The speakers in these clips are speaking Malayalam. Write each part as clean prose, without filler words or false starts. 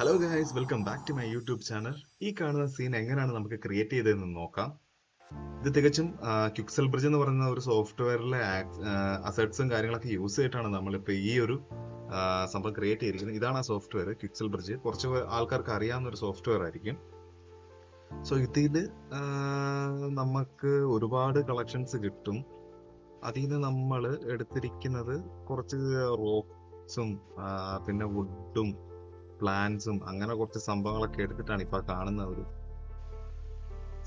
Hello guys, welcome back to my YouTube channel. ഈ കാണുന്ന സീൻ എങ്ങനെയാണ് നമുക്ക് ക്രിയേറ്റ് ചെയ്തതെന്ന് നോക്കാം. ഇത് തികച്ചും ക്വിക്സൽ ബ്രിഡ്ജ് എന്ന് പറയുന്ന ഒരു സോഫ്റ്റ്വെയറിലെ അസറ്റ്സും കാര്യങ്ങളൊക്കെ യൂസ് ചെയ്തിട്ടാണ് നമ്മളിപ്പോൾ ഈ ഒരു സംഭവം ക്രിയേറ്റ് ചെയ്തിരിക്കുന്നത്. ഇതാണ് ആ സോഫ്റ്റ്വെയർ ക്വിക്സൽ ബ്രിഡ്ജ്. കുറച്ച് ആൾക്കാർക്ക് അറിയാവുന്ന ഒരു സോഫ്റ്റ്വെയർ ആയിരിക്കും. സോ ഇതിൽ നമുക്ക് ഒരുപാട് കളക്ഷൻസ് കിട്ടും. അതിൽ നിന്ന് നമ്മൾ എടുത്തിരിക്കുന്നത് കുറച്ച് റോക്സും പിന്നെ വുഡും പ്ലാൻസും അങ്ങനെ കുറച്ച് സംഭവങ്ങളൊക്കെ എടുത്തിട്ടാണ് ഇപ്പൊ കാണുന്ന ഒരു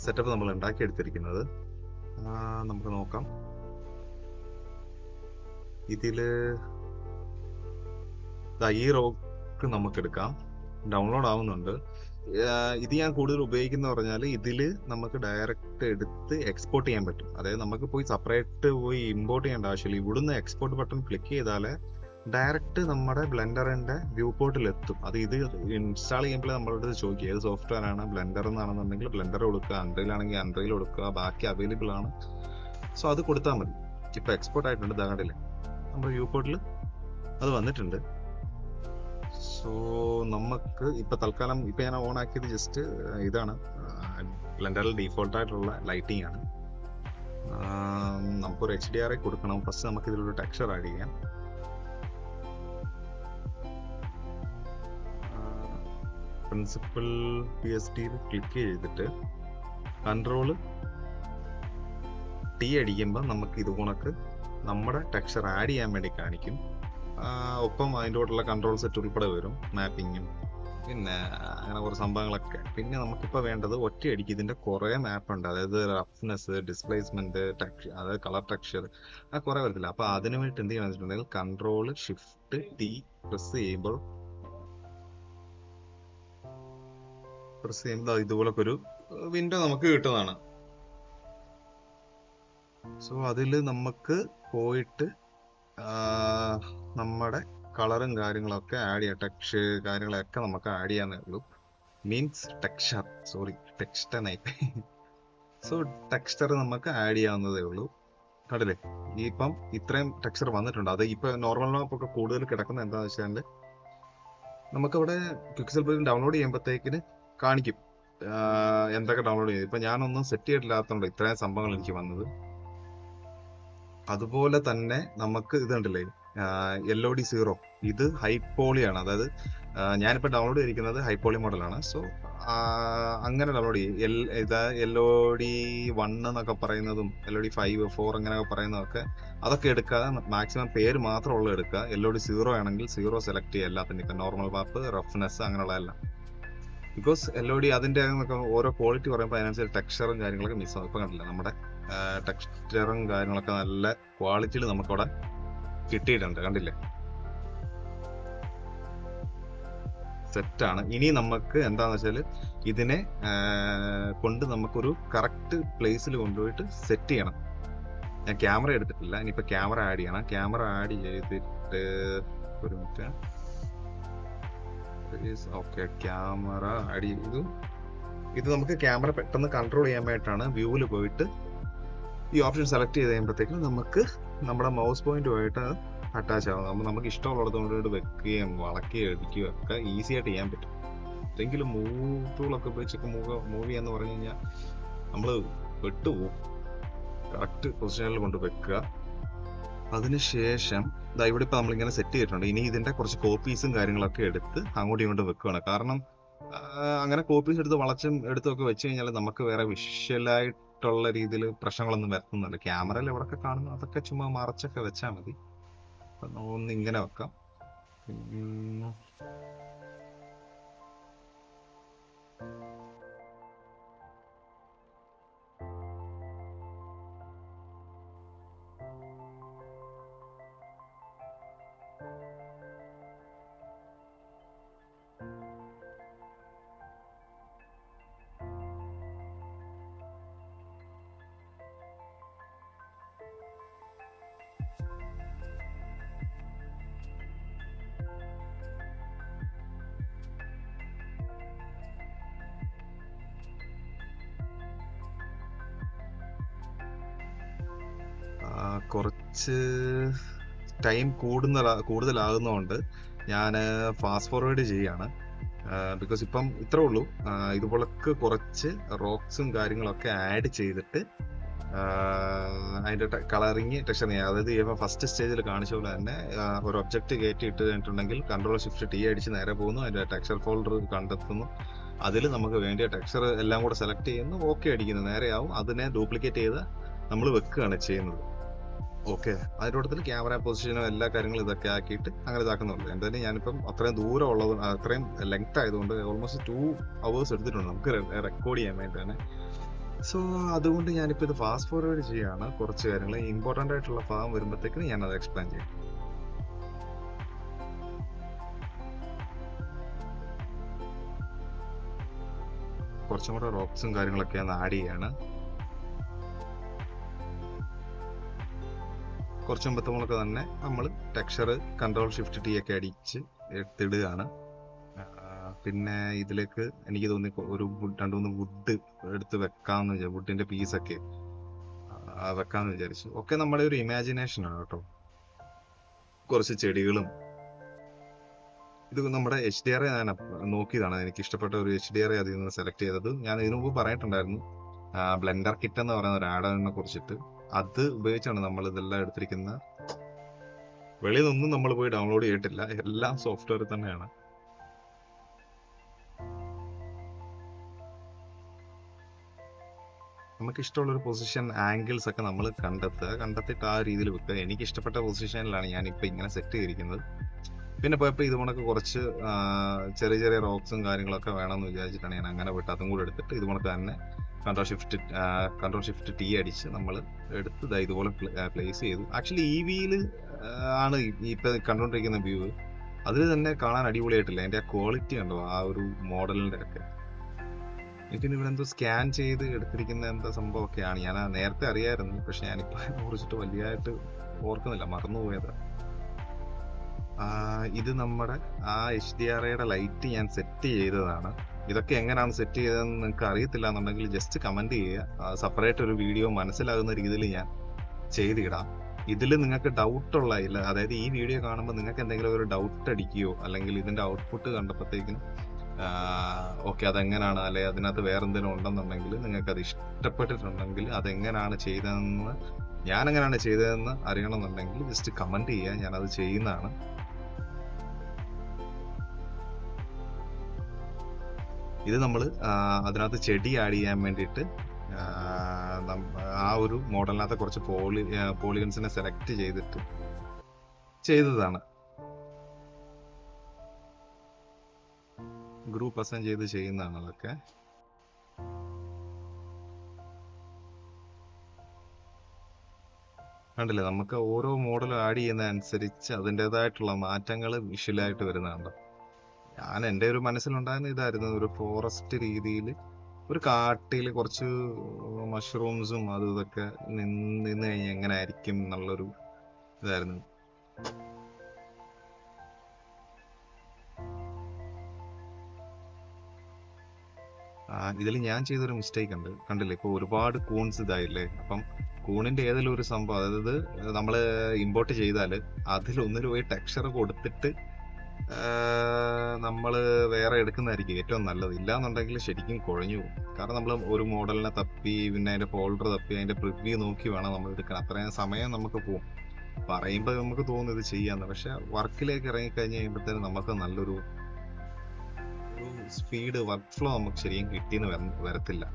സെറ്റപ്പ് നമ്മൾ ഉണ്ടാക്കിയെടുത്തിരിക്കുന്നത്. നമുക്ക് നോക്കാം. ഇതില് ഈ റോക്ക് നമുക്ക് എടുക്കാം, ഡൗൺലോഡ് ആവുന്നുണ്ട്. ഇത് ഞാൻ കൂടുതൽ ഉപയോഗിക്കുന്ന പറഞ്ഞാൽ ഇതില് നമുക്ക് ഡയറക്റ്റ് എടുത്ത് എക്സ്പോർട്ട് ചെയ്യാൻ പറ്റും. അതായത് നമുക്ക് പോയി സെപ്പറേറ്റ് പോയി ഇമ്പോർട്ട് ചെയ്യേണ്ട ആവശ്യമില്ല. ഇവിടുന്ന് എക്സ്പോർട്ട് ബട്ടൺ ക്ലിക്ക് ചെയ്താലേ ഡയറക്റ്റ് നമ്മുടെ ബ്ലെൻഡറിന്റെ വ്യൂ പോർട്ടിൽ എത്തും. അത് ഇത് ഇൻസ്റ്റാൾ ചെയ്യുമ്പോൾ നമ്മളോട് ചോദിക്കുക ഏത് സോഫ്റ്റ്വെയർ ആണ്. ബ്ലെൻഡർ എന്നാണെന്നുണ്ടെങ്കിൽ ബ്ലെൻഡർ കൊടുക്കുക, അൺറിയിൽ ആണെങ്കിൽ അൺറിയിൽ കൊടുക്കുക, ബാക്കി അവൈലബിൾ ആണ്. സോ അത് കൊടുത്താൽ മതി. ഇപ്പൊ എക്സ്പോർട്ട് ആയിട്ടുണ്ട്, ദാണ്ടില്ലേ നമ്മുടെ വ്യൂ പോർട്ടിൽ അത് വന്നിട്ടുണ്ട്. സോ നമുക്ക് ഇപ്പൊ തൽക്കാലം ഇപ്പൊ ഞാൻ ഓൺ ആക്കിയത് ജസ്റ്റ് ഇതാണ്, ബ്ലെൻഡറിൽ ഡീഫോൾട്ട് ആയിട്ടുള്ള ലൈറ്റിംഗ് ആണ്. നമുക്കൊരു HDRI കൊടുക്കണം. ഫസ്റ്റ് നമുക്ക് ഇതിലൊരു ടെക്സ്ചർ ആഡ് ചെയ്യാം. പ്രിൻസിപ്പൽ PSD ക്ലിക്ക് ചെയ്തിട്ട് കൺട്രോൾ T അടിക്കുമ്പോൾ നമുക്ക് ഇത് കണക്ക് നമ്മുടെ ടെക്സ്ചർ ആഡ് ചെയ്യാൻ വേണ്ടി കാണിക്കും. ഒപ്പം അതിൻ്റെ കൂടെയുള്ള കൺട്രോൾ സെറ്റ് ഉൾപ്പെടെ വരും, മാപ്പിങ്ങും പിന്നെ അങ്ങനെ കുറേ സംഭവങ്ങളൊക്കെ. പിന്നെ നമുക്കിപ്പോൾ വേണ്ടത് ഒറ്റയടിക്ക് ഇതിൻ്റെ കുറേ മാപ്പ് ഉണ്ട്. അതായത് റഫ്നെസ്, ഡിസ്പ്ലേസ്മെന്റ്, അതായത് കളർ ടെക്സ്ചർ, ആ കുറേ വരത്തില്ല. അപ്പോൾ അതിന് വേണ്ടിയിട്ട് എന്ത് ചെയ്യാന്ന് വെച്ചിട്ടുണ്ടെങ്കിൽ കൺട്രോൾ Shift T പ്രസ് ചെയ്യുമ്പോൾ ഇതുപോലൊക്കെ ഒരു വിൻഡോ നമുക്ക് കിട്ടുന്നതാണ്. സോ അതിൽ നമുക്ക് പോയിട്ട് നമ്മുടെ കളറും കാര്യങ്ങളൊക്കെ ആഡ് ചെയ്യാം. ടെക്സ്റ്റ് കാര്യങ്ങളൊക്കെ നമുക്ക് ആഡ് ചെയ്യാന്നേ ഉള്ളൂ. Means texture knife. So texture നമുക്ക് ആഡ് ചെയ്യാവുന്നതേ ഉള്ളൂ. കണ്ടില്ലേ, ഇപ്പം ഇത്രയും ടെക്സ്ചർ വന്നിട്ടുണ്ട്. അത് ഇപ്പൊ നോർമൽ മാപ്പ് ഒക്കെ കൂടുതൽ കിടക്കുന്നത് എന്താണെന്ന് വെച്ചാൽ നമുക്കവിടെ ക്വിക്സൽ ബ്രിഡ്ജ് ഡൗൺലോഡ് ചെയ്യുമ്പോഴത്തേക്കിന് കാണിക്കും എന്തൊക്കെ ഡൗൺലോഡ് ചെയ്തു. ഇപ്പൊ ഞാനൊന്നും സെറ്റ് ചെയ്തിട്ടില്ലാത്തതുകൊണ്ട് ഇത്രയും സംഭവങ്ങൾ എനിക്ക് വന്നത്. അതുപോലെ തന്നെ നമുക്ക് ഇത് കണ്ടില്ലേ, LOD0, ഇത് ഹൈപ്പോളിയാണ്. അതായത് ഞാനിപ്പോൾ ഡൗൺലോഡ് ചെയ്തിരിക്കുന്നത് ഹൈപ്പോളി മോഡലാണ്. സോ അങ്ങനെ ഡൗൺലോഡ് ചെയ്യും. LOD1 എന്നൊക്കെ പറയുന്നതും LOD5, 4 അങ്ങനെയൊക്കെ പറയുന്നതൊക്കെ അതൊക്കെ എടുക്കാതെ മാക്സിമം പേര് മാത്രമുള്ള എടുക്കുക. LOD0 ആണെങ്കിൽ 0 സെലക്ട് ചെയ്യുക എല്ലാത്തിനും. ഇപ്പം നോർമൽ മാപ്പ്, റഫ്നെസ് അങ്ങനെയുള്ള എല്ലാം. ബിക്കോസ് LOD അതിൻ്റെ ഓരോ ക്വാളിറ്റി പറയുമ്പോൾ അതിനനുസരിച്ച് ടെക്സ്ചറും കാര്യങ്ങളൊക്കെ മിസ്സാവും. ഇപ്പം കണ്ടില്ല, നമ്മുടെ ടെക്സ്ചറും കാര്യങ്ങളൊക്കെ നല്ല ക്വാളിറ്റിയിൽ നമുക്കവിടെ കിട്ടിയിട്ടുണ്ട്. കണ്ടില്ലേ, സെറ്റാണ്. ഇനി നമുക്ക് എന്താന്ന് വെച്ചാൽ ഇതിനെ കൊണ്ട് നമുക്കൊരു കറക്റ്റ് പ്ലേസിൽ കൊണ്ടുപോയിട്ട് സെറ്റ് ചെയ്യണം. ഞാൻ ക്യാമറ എടുത്തിട്ടില്ല, ഇനിയിപ്പോൾ ക്യാമറ ആഡ് ചെയ്യണം. ക്യാമറ ആഡ് ചെയ്തിട്ട് ഒരു മിനിറ്റ്. ഓക്കെ, ക്യാമറ ആഡ് ചെയ്തു. ഇത് നമുക്ക് ക്യാമറ പെട്ടെന്ന് കൺട്രോൾ ചെയ്യാൻ വേണ്ടിയിട്ടാണ്. വ്യൂവിൽ പോയിട്ട് ഈ ഓപ്ഷൻ സെലക്ട് ചെയ്ത് കഴിയുമ്പോഴത്തേക്കും നമുക്ക് നമ്മുടെ മൗസ് പോയിന്റുമായിട്ട് അറ്റാച്ച് ആവും. നമുക്ക് ഇഷ്ടമുള്ളിടത്തോട്ട് വെക്കുകയും വളക്കുകയും എടുക്കുകയും ഒക്കെ ഈസി ആയിട്ട് ചെയ്യാൻ പറ്റും. എന്തെങ്കിലും ടൂളൊക്കെ ഉപയോഗിച്ചൊക്കെ മൂവ് ചെയ്യാന്ന് പറഞ്ഞു കഴിഞ്ഞാൽ നമ്മൾ വിട്ടുപോകും. കറക്റ്റ് പൊസിഷനിൽ കൊണ്ട് വെക്കുക. അതിനുശേഷം ഇവിടെ ഇപ്പൊ നമ്മളിങ്ങനെ സെറ്റ് ചെയ്തിട്ടുണ്ട്. ഇനി ഇതിന്റെ കുറച്ച് കോപ്പീസും കാര്യങ്ങളൊക്കെ എടുത്ത് അങ്ങോട്ടും ഇങ്ങോട്ടും വെക്കുകയാണ്. കാരണം അങ്ങനെ കോപ്പീസ് എടുത്ത് വളച്ചും എടുത്തൊക്കെ വെച്ച് കഴിഞ്ഞാൽ നമുക്ക് വേറെ വിഷ്വലായിട്ടുള്ള രീതിയിൽ പ്രശ്നങ്ങളൊന്നും വരുത്തുന്നുണ്ട്. ക്യാമറയിൽ എവിടെയൊക്കെ കാണുന്നു അതൊക്കെ ചുമ്മാ മറച്ചൊക്കെ വെച്ചാൽ മതി. ഒന്ന് ഇങ്ങനെ വെക്കാം. കുറച്ച് ടൈം കൂടുതലാകുന്നതുകൊണ്ട് ഞാൻ ഫാസ്റ്റ് ഫോർവേഡ് ചെയ്യാണ്. ബിക്കോസ് ഇപ്പം ഇത്രേ ഉള്ളൂ. ഇതുപോലൊക്കെ കുറച്ച് റോക്സും കാര്യങ്ങളൊക്കെ ആഡ് ചെയ്തിട്ട് അതിന്റെ കളറിങ് ടെക്സ്ചർ ചെയ്യാം. അതായത് ഇപ്പം ഫസ്റ്റ് സ്റ്റേജിൽ കാണിച്ച പോലെ തന്നെ ഒരു ഒബ്ജക്റ്റ് കയറ്റി ഇട്ട് കഴിഞ്ഞിട്ടുണ്ടെങ്കിൽ Ctrl+Shift+T അടിച്ച് നേരെ പോകുന്നു, അതിന്റെ ടെക്സ്ചർ ഫോൾഡർ കണ്ടെത്തുന്നു, അതിൽ നമുക്ക് വേണ്ടിയ ടെക്സ്ചർ എല്ലാം കൂടെ സെലക്ട് ചെയ്യുന്നു, ഓക്കെ അടിക്കുന്നു, നേരെയാവും. അതിനെ ഡ്യൂപ്ലിക്കേറ്റ് ചെയ്ത് നമ്മൾ വെക്കുകയാണ് ചെയ്യുന്നത്. ഓക്കെ, അതിൻ്റെ കൂട്ടത്തിൽ ക്യാമറ പൊസിഷനും എല്ലാ കാര്യങ്ങളും ഇതൊക്കെ ആക്കിയിട്ട് അങ്ങനെ ഇതാക്കുന്നുള്ളൂ. എന്തായാലും ഞാനിപ്പം അത്രയും ദൂരം ഉള്ളത്, അത്രയും ലെങ്ത് ആയതുകൊണ്ട് ഓൾമോസ്റ്റ് 2 hours എടുത്തിട്ടുണ്ട് നമുക്ക് റെക്കോർഡ് ചെയ്യാൻ വേണ്ടി തന്നെ. സോ അതുകൊണ്ട് ഞാനിപ്പോൾ ഇത് ഫാസ്റ്റ് ഫോർവേഡ് ചെയ്യുകയാണ്. കുറച്ച് കാര്യങ്ങൾ ഇമ്പോർട്ടൻ്റ് ആയിട്ടുള്ള ഭാഗം വരുമ്പോഴത്തേക്കും ഞാനത് എക്സ്പ്ലെയിൻ ചെയ്യും. കുറച്ചും കൂടെ റോക്സും കാര്യങ്ങളൊക്കെ ഒന്ന് ആഡ് ചെയ്യാണ്. കുറച്ച് മുമ്പത്തെ തന്നെ നമ്മൾ ടെക്സ്ചർ Ctrl+Shift+T ഒക്കെ അടിച്ച് എടുത്തിടുകയാണ്. പിന്നെ ഇതിലേക്ക് എനിക്ക് തോന്നി ഒരു 2-3 വുഡ് എടുത്ത് വെക്കാമെന്ന് വിചാരിച്ചു. വുഡിന്റെ പീസൊക്കെ വെക്കാമെന്ന് വിചാരിച്ചു. ഒക്കെ നമ്മുടെ ഒരു ഇമാജിനേഷനാണ് കേട്ടോ. കുറച്ച് ചെടികളും, ഇത് നമ്മുടെ HDRI ഞാൻ നോക്കിയതാണ്. എനിക്ക് ഇഷ്ടപ്പെട്ട ഒരു HDRI അതിൽ നിന്ന് സെലക്ട് ചെയ്തത്. ഞാൻ ഇതിനു മുമ്പ് പറഞ്ഞിട്ടുണ്ടായിരുന്നു ബ്ലെൻഡർ കിറ്റ് എന്ന് പറയുന്ന ഒരു ആഡോണിനെ കുറിച്ചിട്ട്. അത് ഉപയോഗിച്ചാണ് നമ്മൾ ഇതെല്ലാം എടുത്തിരിക്കുന്നത്. വെളിയിൽ നിന്നൊന്നും നമ്മൾ പോയി ഡൗൺലോഡ് ചെയ്തിട്ടില്ല, എല്ലാം സോഫ്റ്റ്വെയർ തന്നെയാണ്. നമുക്ക് ഇഷ്ടമുള്ളൊരു പൊസിഷൻ, ആംഗിൾസ് ഒക്കെ നമ്മൾ കണ്ടെത്തിയിട്ട് ആ രീതിയിൽ വെക്കുക. എനിക്ക് ഇഷ്ടപ്പെട്ട പൊസിഷനിലാണ് ഞാനിപ്പോൾ ഇങ്ങനെ സെറ്റ് ചെയ്തിരിക്കുന്നത്. പിന്നെ പോയപ്പോൾ ഇതുകൊണ്ടൊക്കെ കുറച്ച് ചെറിയ ചെറിയ റോക്സും കാര്യങ്ങളൊക്കെ വേണമെന്ന് വിചാരിച്ചിട്ടാണ് ഞാൻ അങ്ങനെ വിട്ട് അതും കൂടെ എടുത്തിട്ട് ഇതുകൊണ്ടൊക്കെ തന്നെ Ctrl+Shift+T അടിച്ച് നമ്മൾ എടുത്ത് ഇതുപോലെ പ്ലേസ് ചെയ്തു. ആക്ച്വലി EV-യിൽ ആണ് ഇപ്പം കണ്ടുകൊണ്ടിരിക്കുന്ന വ്യൂ. അതിൽ തന്നെ കാണാൻ അടിപൊളിയായിട്ടില്ല. അതിൻ്റെ ആ ക്വാളിറ്റി ഉണ്ടോ ആ ഒരു മോഡലിൻ്റെ ഒക്കെ. എനിക്കിനി ഇവിടെ എന്തോ സ്കാൻ ചെയ്ത് എടുത്തിരിക്കുന്ന എന്താ സംഭവമൊക്കെയാണ്. ഞാൻ നേരത്തെ അറിയാമായിരുന്നു, പക്ഷെ ഞാനിപ്പോൾ അതിനെ കുറിച്ചിട്ട് വലിയതായിട്ട് ഓർക്കുന്നില്ല, മറന്നുപോയത്. ഇത് നമ്മുടെ ആ HDRIയുടെ ലൈറ്റ് ഞാൻ സെറ്റ് ചെയ്തതാണ്. ഇതൊക്കെ എങ്ങനെയാണ് സെറ്റ് ചെയ്തതെന്ന് നിങ്ങൾക്ക് അറിയത്തില്ല എന്നുണ്ടെങ്കിൽ ജസ്റ്റ് കമന്റ് ചെയ്യുക. സെപ്പറേറ്റ് ഒരു വീഡിയോ മനസ്സിലാകുന്ന രീതിയിൽ ഞാൻ ചെയ്തിടാം. ഇതിൽ നിങ്ങൾക്ക് ഡൗട്ടുള്ള ഇല്ല, അതായത് ഈ വീഡിയോ കാണുമ്പോൾ നിങ്ങൾക്ക് എന്തെങ്കിലും ഒരു ഡൗട്ട് അടിക്കുകയോ അല്ലെങ്കിൽ ഇതിന്റെ ഔട്ട്പുട്ട് കണ്ടപ്പോഴത്തേക്കും ഓക്കെ അതെങ്ങനെയാണ്, അല്ലെങ്കിൽ അതിനകത്ത് വേറെ എന്തെങ്കിലും ഉണ്ടെന്നുണ്ടെങ്കിൽ നിങ്ങൾക്ക് അത് ഇഷ്ടപ്പെട്ടിട്ടുണ്ടെങ്കിൽ അതെങ്ങനെയാണ് ചെയ്തതെന്ന്, ഞാൻ എങ്ങനെയാണ് ചെയ്തതെന്ന് അറിയണമെന്നുണ്ടെങ്കിൽ ജസ്റ്റ് കമന്റ് ചെയ്യുക, ഞാനത് ചെയ്യുന്നതാണ്. ഇത് നമ്മൾ അതിനകത്ത് ചെടി ആഡ് ചെയ്യാൻ വേണ്ടിയിട്ട് ആ ഒരു മോഡലിനകത്ത് കുറച്ച് പോളിഗൺസിനെ സെലക്ട് ചെയ്തിട്ട് ചെയ്തതാണ്. ഗ്രൂപ്പ് അസൈൻ ചെയ്ത് ചെയ്യുന്നതാണ് അതൊക്കെ. കണ്ടില്ലേ, നമുക്ക് ഓരോ മോഡൽ ആഡ് ചെയ്യുന്ന അനുസരിച്ച് അതിൻ്റെതായിട്ടുള്ള മാറ്റങ്ങൾ വിഷ്വലായിട്ട് വരുന്നുണ്ട്. ഞാൻ എൻ്റെ ഒരു മനസ്സിലുണ്ടായിരുന്ന ഇതായിരുന്നു, ഒരു ഫോറസ്റ്റ് രീതിയിൽ, ഒരു കാട്ടിൽ കുറച്ച് മഷ്റൂംസും അതും ഇതൊക്കെ നിന്ന് കഴിഞ്ഞാൽ എങ്ങനെ ആയിരിക്കും എന്നുള്ളൊരു ഇതായിരുന്നു. ഇതിൽ ഞാൻ ചെയ്തൊരു മിസ്റ്റേക്ക് ഉണ്ട്, കണ്ടില്ലേ, ഇപ്പോൾ ഒരുപാട് കൂൺസ് ഇതായില്ലേ. അപ്പം കൂണിന്റെ ഏതെങ്കിലും ഒരു സംഭവം, അതായത് നമ്മൾ ഇമ്പോർട്ട് ചെയ്താൽ അതിലൊന്നിൽ പോയി ടെക്സ്ചർ കൊടുത്തിട്ട് നമ്മൾ വേറെ എടുക്കുന്നതായിരിക്കും ഏറ്റവും നല്ലത്. ഇല്ലാന്നുണ്ടെങ്കിൽ ശരിക്കും കുഴഞ്ഞു പോകും. കാരണം നമ്മൾ ഒരു മോഡലിനെ തപ്പി പിന്നെ അതിന്റെ ഫോൾഡർ തപ്പി അതിന്റെ പ്രിവ്യൂ നോക്കി വേണം നമ്മൾ എടുക്കാൻ. അത്രയും സമയം നമുക്ക് പോകും. പറയുമ്പോൾ നമുക്ക് തോന്നും ഇത് ചെയ്യാന്ന്, പക്ഷെ വർക്കിലേക്ക് ഇറങ്ങിക്കഴിഞ്ഞ് കഴിയുമ്പോഴത്തേനും നമുക്ക് നല്ലൊരു സ്പീഡ് വർക്ക് ഫ്ലോ നമുക്ക് ശരിക്കും കിട്ടിയെന്ന് വരത്തില്ല.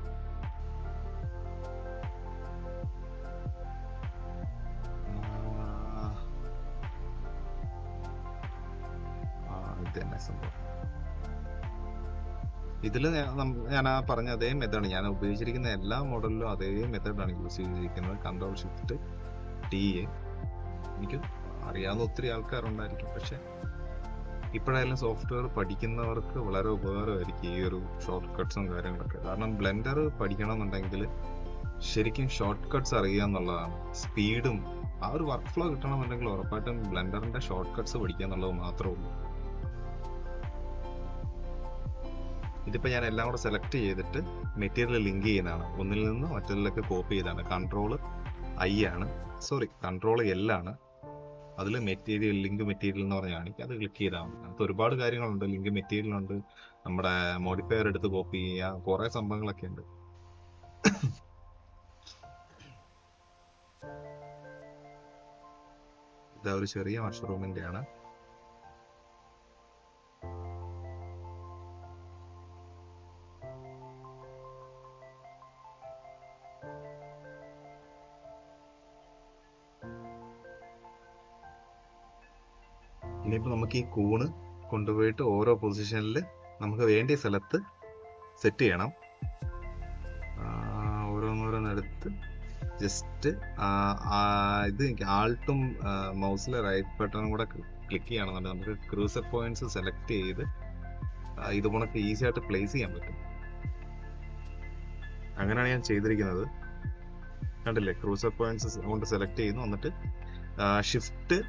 ഇത് തന്നെ സംഭവം. ഇതിൽ ഞാൻ ആ പറഞ്ഞ അതേ മെത്തേഡ്, ഞാൻ ഉപയോഗിച്ചിരിക്കുന്ന എല്ലാ മോഡലിലും അതേ മെത്തേഡാണ് യൂസ് ചെയ്തിരിക്കുന്നത്. Ctrl+Shift+T. എനിക്ക് അറിയാവുന്ന ഒത്തിരി ആൾക്കാരുണ്ടായിരിക്കും, പക്ഷെ ഇപ്പോഴായാലും സോഫ്റ്റ്വെയർ പഠിക്കുന്നവർക്ക് വളരെ ഉപകാരമായിരിക്കും ഈ ഒരു ഷോർട്ട് കട്ട്സും കാര്യങ്ങളൊക്കെ. കാരണം ബ്ലെൻഡർ പഠിക്കണമെന്നുണ്ടെങ്കിൽ ശരിക്കും ഷോർട്ട് കട്ട്സ് അറിയുക എന്നുള്ളതാണ്. സ്പീഡും ആ ഒരു വർക്ക് ഫ്ലോ കിട്ടണമെന്നുണ്ടെങ്കിൽ ഉറപ്പായിട്ടും ബ്ലെൻഡറിന്റെ ഷോർട്ട് കട്ട്സ് പഠിക്കുക എന്നുള്ളത് മാത്രമേ ഉള്ളൂ. ഇതിപ്പോൾ ഞാൻ എല്ലാം കൂടെ സെലക്ട് ചെയ്തിട്ട് മെറ്റീരിയൽ ലിങ്ക് ചെയ്യുന്നതാണ്. ഒന്നിൽ നിന്ന് മറ്റൊന്നിലേക്ക് കോപ്പി ചെയ്താണ്. Ctrl+I ആണ്, സോറി Ctrl+L ആണ്. അതിൽ മെറ്റീരിയൽ, ലിങ്ക് മെറ്റീരിയൽ എന്ന് പറഞ്ഞാൽ കാണിക്കുക, അത് ക്ലിക്ക് ചെയ്താൽ മതി. അതിനകത്ത് ഒരുപാട് കാര്യങ്ങളുണ്ട്. ലിങ്ക് മെറ്റീരിയൽ ഉണ്ട്, നമ്മുടെ മോഡിഫയർ എടുത്ത് കോപ്പി ചെയ്യുക, കുറെ സംഭവങ്ങളൊക്കെ ഉണ്ട്. ഇതാ ഒരു ചെറിയ മഷ്റൂമിന്റെ ആണ്. ഇനിയിപ്പോൾ നമുക്ക് ഈ കൂണ് കൊണ്ടുപോയിട്ട് ഓരോ പൊസിഷനിൽ നമുക്ക് വേണ്ടിയ സ്ഥലത്ത് സെറ്റ് ചെയ്യണം. ഓരോന്നോരോന്നെടുത്ത് ജസ്റ്റ് ഇത് ആൾട്ടും മൗസിലെ റൈറ്റ് ബട്ടണും കൂടെ ക്ലിക്ക് ചെയ്യണമെന്നുണ്ടെങ്കിൽ നമുക്ക് ക്രൂസർ പോയിന്റ്സ് സെലക്ട് ചെയ്ത് ഇത് കണക്ക് ഈസി ആയിട്ട് പ്ലേസ് ചെയ്യാൻ പറ്റും. അങ്ങനെയാണ് ഞാൻ ചെയ്തിരിക്കുന്നത്. കണ്ടില്ലേ, ക്രൂസർ പോയിന്റ്സ് കൊണ്ട് സെലക്ട് ചെയ്യുന്നു, എന്നിട്ട് ഷിഫ്റ്റ്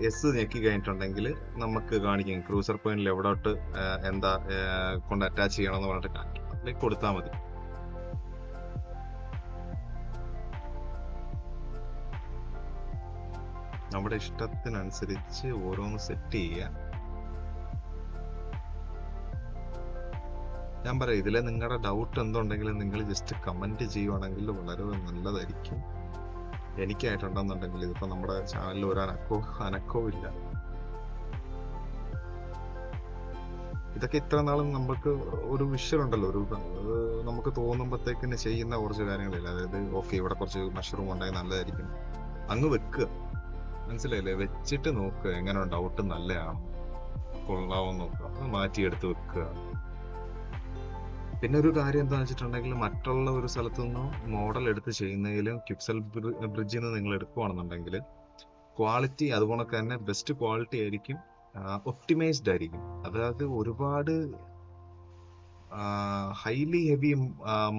എസ് ഞെക്കി കഴിഞ്ഞിട്ടുണ്ടെങ്കിൽ നമുക്ക് കാണിക്കും ക്രൂസർ പോയിന്റിൽ എവിടോട്ട് എന്താ കൊണ്ട് അറ്റാച്ച് ചെയ്യണമെന്ന് പറഞ്ഞിട്ട് കാണിക്കും. അതിലേക്ക് കൊടുത്താൽ മതി. നമ്മുടെ ഇഷ്ടത്തിനനുസരിച്ച് ഓരോന്ന് സെറ്റ് ചെയ്യുക. ഞാൻ പറയാം, ഇതിലെ നിങ്ങളുടെ ഡൗട്ട് എന്തുണ്ടെങ്കിലും നിങ്ങൾ ജസ്റ്റ് കമന്റ് ചെയ്യുവാണെങ്കിൽ വളരെ നല്ലതായിരിക്കും. എനിക്കായിട്ടുണ്ടെന്നുണ്ടെങ്കിൽ ഇതിപ്പോ നമ്മുടെ ചാനലിൽ ഒരു അനക്കവും ഇല്ല. ഇതൊക്കെ ഇത്ര നാളും നമുക്ക് ഒരു വിഷ്വൽ ഉണ്ടല്ലോ, നമുക്ക് തോന്നുമ്പോഴത്തേക്കിന് ചെയ്യുന്ന കുറച്ച് കാര്യങ്ങളില്ല. അതായത് ഓക്കെ, ഇവിടെ കുറച്ച് മഷ്റൂം ഉണ്ടായി നല്ലതായിരിക്കും, അങ്ങ് വെക്കുക, മനസ്സിലായില്ലേ? വെച്ചിട്ട് നോക്കുക എങ്ങനെ ഡൗട്ട് നല്ലതാണോ, കൊള്ളാവോ നോക്കുക, അത് മാറ്റിയെടുത്ത് വെക്കുക. പിന്നെ ഒരു കാര്യം എന്താണെന്ന് വെച്ചിട്ടുണ്ടെങ്കിൽ, മറ്റുള്ള ഒരു സ്ഥലത്തു നിന്നും മോഡൽ എടുത്ത് ചെയ്യുന്നതിലും ക്വിക്സൽ ബ്രിഡ്ജിൽ നിന്ന് നിങ്ങൾ എടുക്കുകയാണെന്നുണ്ടെങ്കിൽ ക്വാളിറ്റി അതുപോലെ തന്നെ ബെസ്റ്റ് ക്വാളിറ്റി ആയിരിക്കും, ഒപ്റ്റിമൈസ്ഡ് ആയിരിക്കും. അതായത് ഒരുപാട് ഹൈലി ഹെവി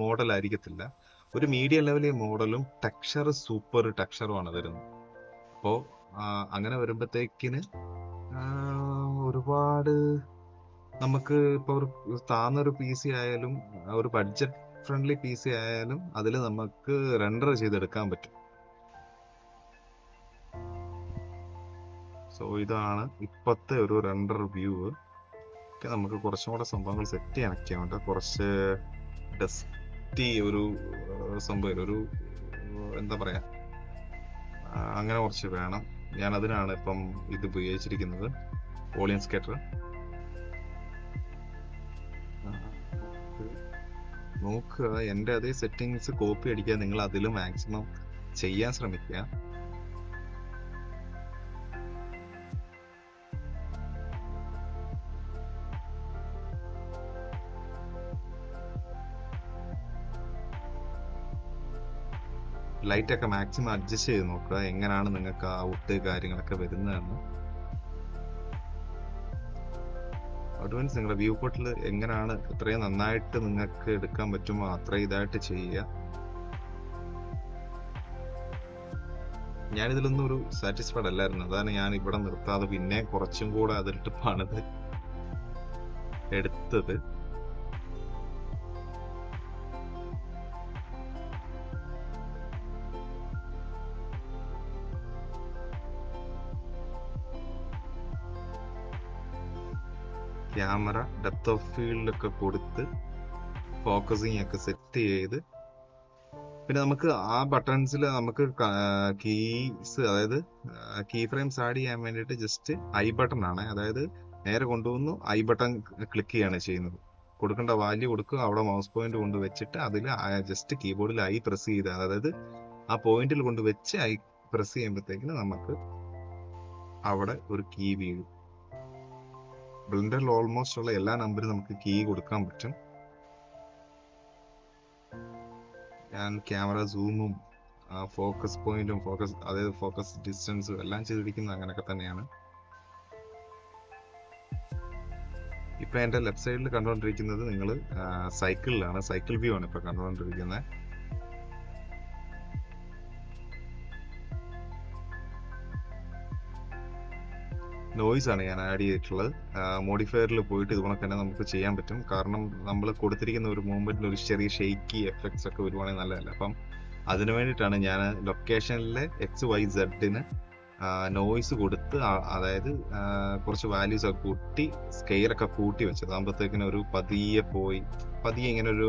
മോഡൽ ആയിരിക്കത്തില്ല, ഒരു മീഡിയം ലെവലിൽ മോഡലും ടെക്സ്ചർ സൂപ്പർ ടെക്സ്ചറുമാണ് വരുന്നത്. അപ്പോൾ അങ്ങനെ വരുമ്പോഴത്തേക്കിന് ഒരുപാട് നമുക്ക് ഇപ്പോൾ ഒരു താന്നൊരു പി സി ആയാലും ഒരു ബഡ്ജറ്റ് ഫ്രണ്ട്ലി പി സി ആയാലും അതിൽ നമുക്ക് റെൻഡർ ചെയ്തെടുക്കാൻ പറ്റും. സോ ഇതാണ് ഇപ്പോഴത്തെ ഒരു റെൻഡർ വ്യൂ. ഒക്കെ നമുക്ക് കുറച്ചും കൂടെ സംഭവങ്ങൾ സെറ്റ് ചെയ്യാനൊക്കെ ഉണ്ട്. കുറച്ച് ഡസ്റ്റി ഒരു സംഭവം, ഒരു എന്താ പറയാ, അങ്ങനെ കുറച്ച് വേണം. ഞാൻ അതിനാണ് ഇപ്പം ഇത് ഉപയോഗിച്ചിരിക്കുന്നത്, വോളിയം സ്കേറ്റർ. നോക്കുക, എൻ്റെ അതേ സെറ്റിങ്സ് കോപ്പി അടിക്കുക, നിങ്ങൾ അതിൽ മാക്സിമം ചെയ്യാൻ ശ്രമിക്കുക. ലൈറ്റൊക്കെ മാക്സിമം അഡ്ജസ്റ്റ് ചെയ്ത് നോക്കുക, എങ്ങനെയാണ് നിങ്ങൾക്ക് ഔട്ട് കാര്യങ്ങളൊക്കെ വരുന്നതെന്ന്. അതുമീൻസ് നിങ്ങളുടെ വ്യൂ പോർട്ടിൽ എങ്ങനെയാണ് എത്രയും നന്നായിട്ട് നിങ്ങൾക്ക് എടുക്കാൻ പറ്റുമോ അത്രയും ഇതായിട്ട് ചെയ്യുക. ഞാനിതിലൊന്നും ഒരു സാറ്റിസ്ഫൈഡ് അല്ലായിരുന്നു, അതാണ് ഞാൻ ഇവിടെ നിർത്താതെ പിന്നെ കുറച്ചും കൂടെ അതിലിട്ട് പണിത് എടുത്തത്. ക്യാമറ ഡെപ്ത് ഓഫ് ഫീൽഡൊക്കെ കൊടുത്ത് ഫോക്കസിങ് ഒക്കെ സെറ്റ് ചെയ്ത്, പിന്നെ നമുക്ക് ആ ബട്ടൺസിൽ നമുക്ക് കീസ്, അതായത് കീ ഫ്രെയിംസ് ആഡ് ചെയ്യാൻ വേണ്ടിയിട്ട് ജസ്റ്റ് ഐ ബട്ടൺ ആണ്. അതായത് നേരെ കൊണ്ടുവന്നു ഐ ബട്ടൺ ക്ലിക്ക് ചെയ്യാണ് ചെയ്യുന്നത്. കൊടുക്കേണ്ട വാല്യൂ കൊടുക്കുക, അവിടെ മൗസ് പോയിന്റ് കൊണ്ട് വെച്ചിട്ട് അതിൽ ജസ്റ്റ് കീബോർഡിൽ ഐ പ്രസ് ചെയ്ത്, അതായത് ആ പോയിന്റിൽ കൊണ്ട് വെച്ച് ഐ പ്രസ് ചെയ്യുമ്പോഴത്തേക്കിന് നമുക്ക് അവിടെ ഒരു കീ വീഴും. ബ്ലെൻഡറിൽ ഓൾമോസ്റ്റ് ഉള്ള എല്ലാ നമ്പറും നമുക്ക് കീ കൊടുക്കാൻ പറ്റും. ഞാൻ ക്യാമറ സൂമും ഫോക്കസ് പോയിന്റും അതായത് ഫോക്കസ് ഡിസ്റ്റൻസും എല്ലാം ചെയ്തിരിക്കുന്നത് അങ്ങനെയൊക്കെ തന്നെയാണ്. ഇപ്പൊ എന്റെ ലെഫ്റ്റ് സൈഡിൽ കണ്ടുകൊണ്ടിരിക്കുന്നത് നിങ്ങൾ സൈക്കിളിലാണ്, സൈക്കിൾ വ്യൂ ആണ് ഇപ്പൊ കണ്ടുകൊണ്ടിരിക്കുന്നത്. നോയ്സ് ആണ് ഞാൻ ആഡ് ചെയ്തിട്ടുള്ളത്. മോഡിഫയറിൽ പോയിട്ട് ഇതുപോലെ തന്നെ നമുക്ക് ചെയ്യാൻ പറ്റും. കാരണം നമ്മൾ കൊടുത്തിരിക്കുന്ന ഒരു മൂവ്മെന്റിൽ ഒരു ചെറിയ ഷെയ്ക്കി എഫക്ട്സ് ഒക്കെ വരുവാണെങ്കിൽ നല്ലതല്ല. അപ്പം അതിനു വേണ്ടിയിട്ടാണ് ഞാൻ ലൊക്കേഷനിലെ XYZ നോയ്സ് കൊടുത്ത് അതായത് കുറച്ച് വാല്യൂസ് ഒക്കെ കൂട്ടി സ്കെയിലൊക്കെ കൂട്ടി വെച്ചത് ആകുമ്പോഴത്തേക്കിനും ഒരു പതിയെ ഇങ്ങനെ ഒരു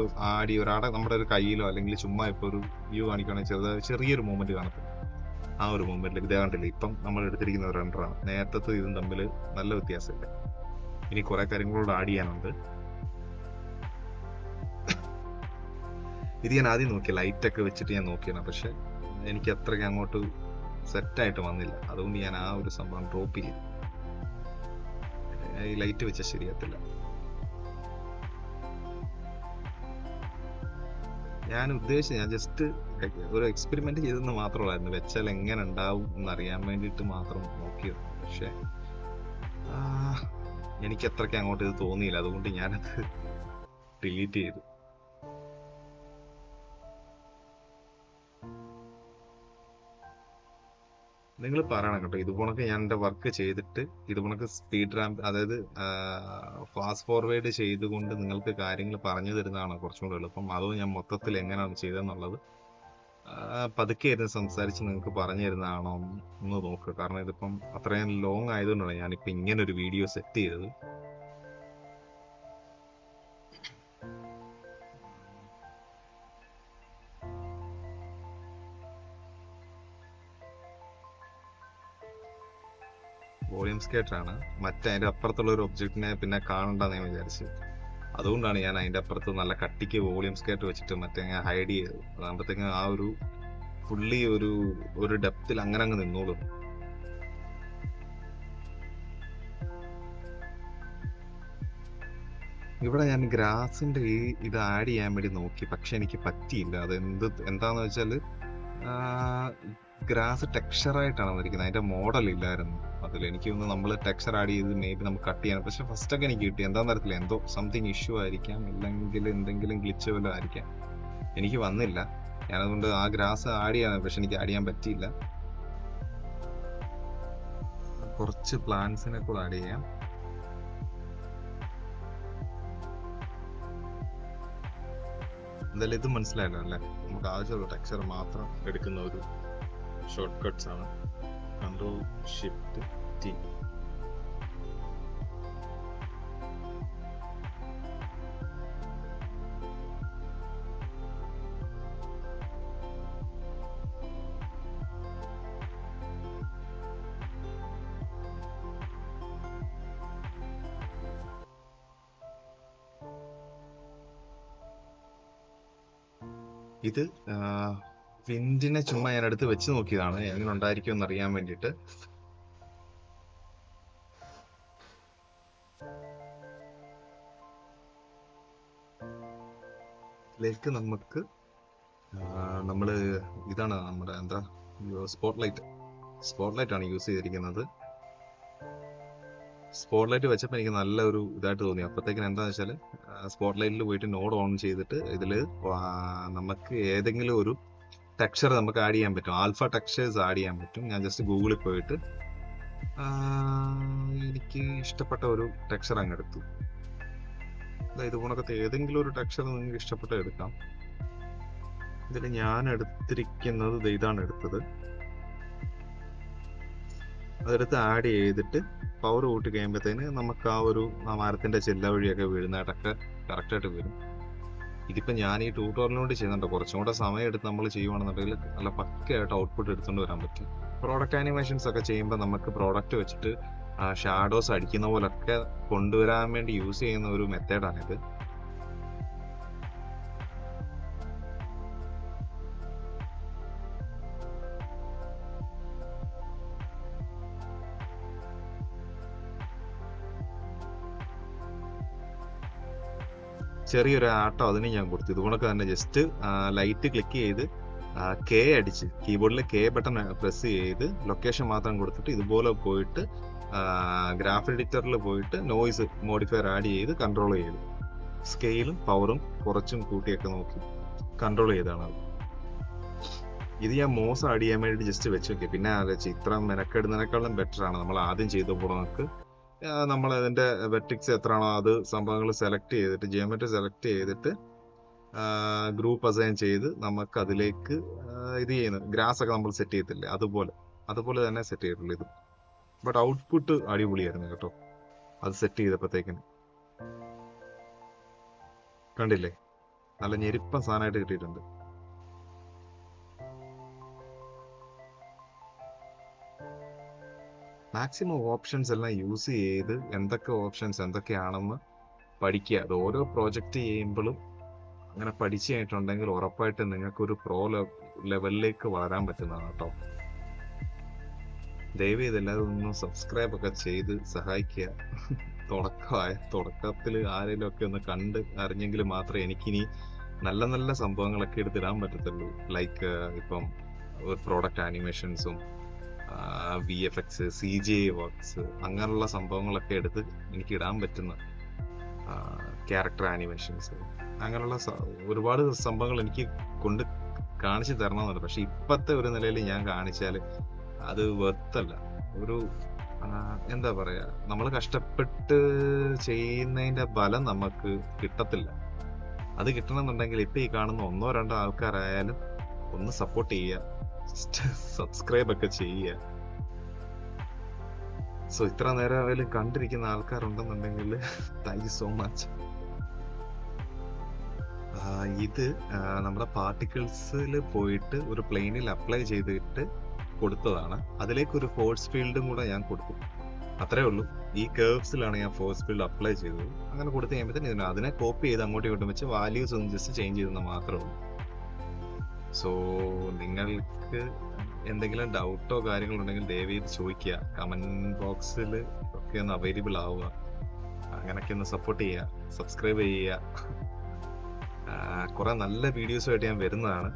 ഒരാടെ നമ്മുടെ ഒരു കയ്യിലോ അല്ലെങ്കിൽ ചുമ്മാ ഇപ്പോൾ ഒരു വ്യൂ കാണിക്കുകയാണെങ്കിൽ ചെറിയൊരു മൂവ്മെന്റ് കാണത്തില്ല. ആ ഒരു മൂവ്മെന്റിൽ ഇതേ കണ്ടില്ല, ഇപ്പം നമ്മൾ എടുത്തിരിക്കുന്ന ഒരു റെൻഡറാണ്. നേരത്തെ ഇതും തമ്മിൽ നല്ല വ്യത്യാസമില്ല. ഇനി കുറെ കാര്യങ്ങളോട് ആഡ് ചെയ്യാനുണ്ട്. ഇത് ഞാൻ ആദ്യം നോക്കി ലൈറ്റ് ഒക്കെ വെച്ചിട്ട് ഞാൻ നോക്കിയാണ്, പക്ഷെ എനിക്ക് അത്രയ്ക്ക് അങ്ങോട്ട് സെറ്റായിട്ട് വന്നില്ല. അതുകൊണ്ട് ഞാൻ ആ ഒരു സംഭവം ഡ്രോപ്പ് ചെയ്തു. ഈ ലൈറ്റ് വെച്ചാൽ ശരിയാത്തില്ല. ഞാൻ ഉദ്ദേശിച്ചത് ഞാൻ ജസ്റ്റ് ഒരു എക്സ്പെരിമെന്റ് ചെയ്തെന്ന് മാത്രമല്ലായിരുന്നു, വെച്ചാൽ എങ്ങനെ ഉണ്ടാവും എന്നറിയാൻ വേണ്ടിയിട്ട് മാത്രം നോക്കിയത്. പക്ഷെ എനിക്ക് അത്രയ്ക്ക് അങ്ങോട്ട് ഇത് തോന്നിയില്ല, അതുകൊണ്ട് ഞാനത് ഡിലീറ്റ് ചെയ്തു. നിങ്ങൾ പറയണം കേട്ടോ, ഇതുപോണക്ക് ഞാൻ എൻ്റെ വർക്ക് ചെയ്തിട്ട് ഇതുപോണക്ക് സ്പീഡ് റാമ്പ്, അതായത് ഫാസ്റ്റ് ഫോർവേഡ് ചെയ്തുകൊണ്ട് നിങ്ങൾക്ക് കാര്യങ്ങൾ പറഞ്ഞു തരുന്നതാണ് കുറച്ചും കൂടെ എളുപ്പം. അതോ ഞാൻ മൊത്തത്തിൽ എങ്ങനെയാണ് ചെയ്തതെന്നുള്ളത് പതുക്കെ ഇരുന്ന് സംസാരിച്ച് നിങ്ങൾക്ക് പറഞ്ഞു തരുന്നതാണോ എന്ന് നോക്കുക. കാരണം ഇതിപ്പം അത്രയും ലോങ് ആയതുകൊണ്ടാണ് ഞാനിപ്പോൾ ഇങ്ങനെ ഒരു വീഡിയോ സെറ്റ് ചെയ്തത്. വോളിയം സ്കേറ്റർ ആണ്. അതിന്റെ അപ്പുറത്തുള്ള ഒരു ഒബ്ജക്റ്റിനെ പിന്നെ കാണണ്ടെന്ന് ഞാൻ വിചാരിച്ചു. അതുകൊണ്ടാണ് ഞാൻ അതിന്റെ അപ്പുറത്ത് നല്ല കട്ടിക്ക് വോളിയം സ്കേറ്റർ വെച്ചിട്ട് ഞാൻ ഹൈഡ് ചെയ്തത്. അതാകുമ്പോഴത്തേക്കും ആ ഒരു ഫുള്ളി ഒരു ഡെപ്തിൽ അങ്ങനെ അങ്ങ് നിന്നോളും. ഇവിടെ ഞാൻ ഗ്രാസിന്റെ ഇത് ആഡ് ചെയ്യാൻ വേണ്ടി നോക്കി, പക്ഷെ എനിക്ക് പറ്റിയില്ല. അത് എന്താന്ന് വെച്ചാല് ഗ്രാസ് ടെക്സ്ചറായിട്ടാണ് വന്നിരിക്കുന്നത്, അതിന്റെ മോഡൽ ഇല്ലായിരുന്നു അതിൽ. എനിക്ക് തോന്നുന്നു നമ്മൾ ടെക്സ്ചർ ആഡ് ചെയ്ത് മേബി നമുക്ക് കട്ട് ചെയ്യാം. പക്ഷെ ഫസ്റ്റ് ഒക്കെ എനിക്ക് കിട്ടി, എന്താണെന്ന് അറിയത്തില്ല, എന്തോ സംതിങ് ഇഷ്യൂ ആയിരിക്കാം, ഇല്ലെങ്കിൽ എന്തെങ്കിലും ഗ്ലിച്ച് വല്ലതും ആയിരിക്കാം. എനിക്ക് വന്നില്ല. ഞാനതുകൊണ്ട് ആ ഗ്രാസ് ആഡ് ചെയ്യാൻ, പക്ഷെ എനിക്ക് ആഡ് ചെയ്യാൻ പറ്റിയില്ല. കുറച്ച് പ്ലാന്റ്സിനെ കൂടെ ആഡ് ചെയ്യാം. എന്തായാലും ഇത് മനസ്സിലായല്ലോ അല്ലേ? നമുക്ക് ആവശ്യമുള്ള ടെക്സ്ചർ മാത്രം എടുക്കുന്ന ഒരു ഷോർട്ട് കട്ട്സ് ആണ്. Ctrl+Shift+T. ഇത് വിൻഡിനെ ചുമ്മാ ഞാൻ അടുത്ത് വെച്ച് നോക്കിയതാണ്, എങ്ങനെ ഉണ്ടായിരിക്കും എന്ന് അറിയാൻ വേണ്ടിയിട്ട്. ഇതിലേക്ക് നമ്മള് ഇതാണ് നമ്മുടെ എന്താ സ്പോട്ട്ലൈറ്റ് ആണ് യൂസ് ചെയ്തിരിക്കുന്നത്. സ്പോട്ട്ലൈറ്റ് വെച്ചപ്പോൾ എനിക്ക് നല്ല ഒരു ഇതായിട്ട് തോന്നി. അപ്പോഴത്തേക്കിന് എന്താണെന്ന് വെച്ചാൽ സ്പോട്ട്ലൈറ്റിൽ പോയിട്ട് നോഡ് ഓൺ ചെയ്തിട്ട് ഇതിൽ നമുക്ക് ഏതെങ്കിലും ഒരു ടെക്സ്ചർ നമുക്ക് ആഡ് ചെയ്യാൻ പറ്റും, ആൽഫ ടെക്സ്ചേഴ്സ് ആഡ് ചെയ്യാൻ പറ്റും. ഞാൻ ജസ്റ്റ് ഗൂഗിളിൽ പോയിട്ട് എനിക്ക് ഇഷ്ടപ്പെട്ട ഒരു ടെക്സ്ചർ അങ്ങ് എടുത്തു. ഇതുപോലത്തെ ഏതെങ്കിലും ഒരു ടെക്സ്ചർ നിങ്ങൾക്ക് ഇഷ്ടപ്പെട്ട എടുക്കാം. ഇതിൽ ഞാൻ എടുത്തിരിക്കുന്നത് ഇതാണ് എടുത്തത്. അതെടുത്ത് ആഡ് ചെയ്തിട്ട് പവർ കൂട്ടി കഴിയുമ്പോഴത്തേന് നമുക്ക് ആ മരത്തിന്റെ ചെല്ല വഴിയൊക്കെ വീഴുന്നതായിട്ടൊക്കെ കറക്റ്റായിട്ട് വരും. ഇതിപ്പോൾ ഞാൻ ഈ ട്യൂട്ടോറിയൽ കൊണ്ട് ചെയ്യുന്നുണ്ട്. കുറച്ചും കൂടെ സമയം എടുത്ത് നമ്മൾ ചെയ്യുവാണെന്നുണ്ടെങ്കിൽ നല്ല പക്കയായിട്ട് ഔട്ട്പുട്ട് എടുത്തുകൊണ്ട് വരാൻ പറ്റും. പ്രോഡക്റ്റ് ആനിമേഷൻസ് ഒക്കെ ചെയ്യുമ്പോൾ നമുക്ക് പ്രോഡക്റ്റ് വെച്ചിട്ട് ഷാഡോസ് അടിക്കുന്ന പോലൊക്കെ കൊണ്ടുവരാൻ വേണ്ടി യൂസ് ചെയ്യുന്ന ഒരു മെത്തേഡാണിത്. ചെറിയൊരു ആട്ടം അതിന് ഞാൻ കൊടുത്തു. ഇതുകൊണ്ടൊക്കെ തന്നെ ജസ്റ്റ് ലൈറ്റ് ക്ലിക്ക് ചെയ്ത് കെ അടിച്ച് കീബോർഡിൽ കെ ബട്ടൺ പ്രസ് ചെയ്ത് ലൊക്കേഷൻ മാത്രം കൊടുത്തിട്ട് ഇതുപോലെ പോയിട്ട് ഗ്രാഫ് എഡിറ്ററിൽ പോയിട്ട് നോയ്സ് മോഡിഫയർ ആഡ് ചെയ്ത് കൺട്രോൾ ചെയ്തു. സ്കെയിലും പവറും കുറച്ചും കൂട്ടിയൊക്കെ നോക്കി കൺട്രോൾ ചെയ്താണ് അത്. ഇത് ഞാൻ മോസ് ആഡ് ചെയ്യാൻ വേണ്ടി ജസ്റ്റ് വെച്ച് നോക്കി. പിന്നെ ആലോചിച്ച് ഇത്ര മെനക്കെടുന്നതിനേക്കാളും ബെറ്റർ ആണ് നമ്മൾ ആദ്യം ചെയ്തപ്പോൾ നമുക്ക് നമ്മൾ അതിന്റെ വെർട്ടിക്സ് എത്രയാണോ അത് സംഭവങ്ങൾ സെലക്ട് ചെയ്തിട്ട് ജിയോമെട്രി സെലക്ട് ചെയ്തിട്ട് ഗ്രൂപ്പ് അസൈൻ ചെയ്ത് നമുക്ക് അതിലേക്ക് ഇത് ചെയ്യുന്നത് ഗ്രാസ് ഒക്കെ നമ്മൾ സെറ്റ് ചെയ്യത്തില്ലേ, അതുപോലെ അതുപോലെ തന്നെ സെറ്റ് ചെയ്തിട്ടുള്ളൂ ഇത്. ബട്ട് ഔട്ട്പുട്ട് അടിപൊളിയായിരുന്നു കേട്ടോ, അത് സെറ്റ് ചെയ്തപ്പോഴത്തേക്കിന്. കണ്ടില്ലേ, നല്ല ഞെരിപ്പൻ സാധനമായിട്ട് കിട്ടിയിട്ടുണ്ട്. മാക്സിമം ഓപ്ഷൻസ് എല്ലാം യൂസ് ചെയ്ത് എന്തൊക്കെ ഓപ്ഷൻസ് എന്തൊക്കെയാണെന്ന് പഠിക്കുക. അത് ഓരോ പ്രോജക്റ്റ് ചെയ്യുമ്പോഴും അങ്ങനെ പഠിച്ചു കഴിഞ്ഞിട്ടുണ്ടെങ്കിൽ ഉറപ്പായിട്ട് നിങ്ങൾക്കൊരു പ്രോ ലെവലിലേക്ക് വളരാൻ പറ്റുന്നതാണ് കേട്ടോ. ദയവ് ചെയ്തെല്ലാവരും ഒന്ന് സബ്സ്ക്രൈബ് ഒക്കെ ചെയ്ത് സഹായിക്കുക. തുടക്കത്തിൽ ആരെങ്കിലും ഒക്കെ ഒന്ന് കണ്ട് അറിഞ്ഞെങ്കിൽ മാത്രമേ എനിക്കിനി നല്ല നല്ല സംഭവങ്ങളൊക്കെ എടുത്തിടാൻ പറ്റത്തുള്ളൂ. ലൈക്ക് ഇപ്പം ഒരു പ്രോഡക്റ്റ് ആനിമേഷൻസും VFX CGI വർക്ക്സ് അങ്ങനെയുള്ള സംഭവങ്ങളൊക്കെ എടുത്ത് എനിക്ക് ഇടാൻ പറ്റുന്ന ക്യാരക്ടർ ആനിമേഷൻസ് അങ്ങനെയുള്ള ഒരുപാട് സംഭവങ്ങൾ എനിക്ക് കൊണ്ട് കാണിച്ചു തരണമെന്നുണ്ട്. പക്ഷെ ഇപ്പോഴത്തെ ഒരു നിലയിൽ ഞാൻ കാണിച്ചാൽ അത് വെർത്തല്ല. ഒരു എന്താ പറയാ, നമ്മൾ കഷ്ടപ്പെട്ട് ചെയ്യുന്നതിന്റെ ഫലം നമുക്ക് കിട്ടത്തില്ല. അത് കിട്ടണമെന്നുണ്ടെങ്കിൽ ഇപ്പൊ ഈ കാണുന്ന 1-2 ആൾക്കാരായാലും ഒന്ന് സപ്പോർട്ട് ചെയ്യുക, സബ്സ്ക്രൈബ് ഒക്കെ ചെയ്യുക. സോ ഇത്ര നേരം ആയാലും കണ്ടിരിക്കുന്ന ആൾക്കാരുണ്ടെന്നുണ്ടെങ്കിൽ താങ്ക് യു സോ മച്ച്. ഇത് നമ്മുടെ പാർട്ടിക്കിൾസിൽ പോയിട്ട് ഒരു പ്ലെയിനിൽ അപ്ലൈ ചെയ്തിട്ട് കൊടുത്തതാണ്. അതിലേക്കൊരു ഫോഴ്സ് ഫീൽഡും കൂടെ ഞാൻ കൊടുത്തു, അത്രേ ഉള്ളൂ. ഈ കേർവ്സിലാണ് ഞാൻ ഫോഴ്സ് ഫീൽഡ് അപ്ലൈ ചെയ്തത്. അങ്ങനെ കൊടുത്തു കഴിയുമ്പോഴത്തേന് അതിനെ കോപ്പി ചെയ്ത് അങ്ങോട്ടും ഇങ്ങോട്ടും വെച്ച് വാല്യൂസ് ഒന്ന് ജസ്റ്റ് ചേഞ്ച് ചെയ്തെന്ന് മാത്രമേ ഉള്ളൂ. സോ നിങ്ങൾക്ക് എന്തെങ്കിലും ഡൗട്ടോ കാര്യങ്ങളോ ഉണ്ടെങ്കിൽ ദയവേത് ചോദിക്കുക. കമന്റ് ബോക്സിൽ ഒക്കെ ഒന്ന് അവൈലബിൾ ആവുക. അങ്ങനെയൊക്കെ ഒന്ന് സപ്പോർട്ട് ചെയ്യുക, സബ്സ്ക്രൈബ് ചെയ്യുക. കുറെ നല്ല വീഡിയോസുമായിട്ട് ഞാൻ വരുന്നതാണ്.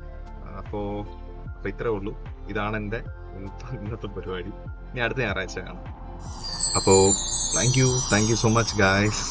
അപ്പോൾ ഇത്രേ ഉള്ളൂ. ഇതാണ് എൻ്റെ ഇന്നത്തെ പരിപാടി. ഇനി അടുത്ത ഞായറാഴ്ച കാണാം. അപ്പോൾ thank you so much guys.